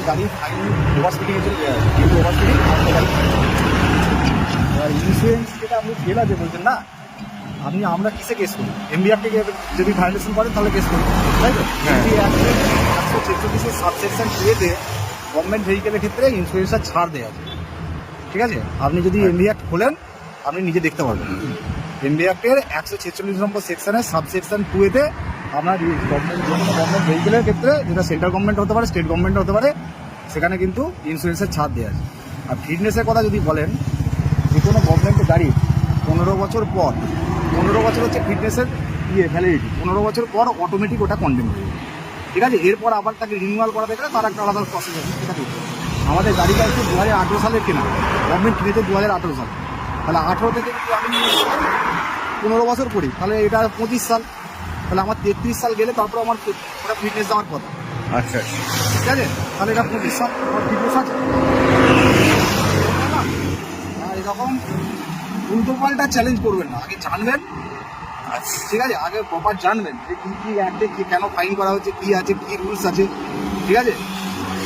গাড়ির fine over স্পিডিংয়ের জন্য দেওয়া আছে, যেহেতু ওভার স্পিডিং আপনার গাড়ি। এবার ইন্স্যুরেন্স যেটা আপনি ফেল আছে বলছেন না, আমরা কিসে কেস করি? এমবিআর থেকে যদি ভায়োলেশন করেন তাহলে কেস করি, তাই তো? এমবি অ্যাক্টের 146-এর সাবসেকশন 2-তে গভর্নমেন্ট ভেহিকেলের ক্ষেত্রে ইন্স্যুরেন্সটা ছাড় দেওয়া আছে, ঠিক আছে? আপনি যদি এমবি অ্যাক্ট খোলেন আপনি নিজে দেখতে পারবেন। এমবি অ্যাক্টের 146 নম্বর সেকশনের সাবসেকশন 2-তে আপনার গভর্নমেন্ট ভেহিকেলের ক্ষেত্রে, যেটা সেন্ট্রাল গভর্নমেন্ট হতে পারে, স্টেট গভর্নমেন্ট হতে পারে, সেখানে কিন্তু ইন্স্যুরেন্সের ছাড় দেওয়া আছে। আর ফিটনেসের কথা যদি বলেন, যে কোনো গভর্নমেন্টের গাড়ি 15 বছর পর, 15 বছর হচ্ছে ফিটনেসের ভ্যালিডিটি, 15 বছর পর অটোমেটিক ওটা কন্ডেম হয়ে যাবে, ঠিক আছে? এরপর আবার তাকে রিনিউয়াল করা দেখলে তার একটা আলাদা প্রসেস আছে, সেটা করতে হবে। আমাদের গাড়িটা হচ্ছে 2018 সালের কেনা, গভর্নমেন্ট কিনেছে 2018 সালে। তাহলে 18 থেকে যদি আমি 15 বছর করি তাহলে এটা 25 সাল, তাহলে আমার 33 সাল গেলে তারপর আমার ওটা ফিটনেস দেওয়ার কথা, আচ্ছা ঠিক আছে? তাহলে এটা 25 সাল আমার ফিটনেস আছে না? আর এরকম উল্টো পাল্টা চ্যালেঞ্জ করবেন না, আগে জানবেন, ঠিক আছে? আগে প্রপার জানবেন যে কী কী অ্যাক্টে কেন ফাইন করা হচ্ছে, কী আছে, কী রুলস আছে, ঠিক আছে?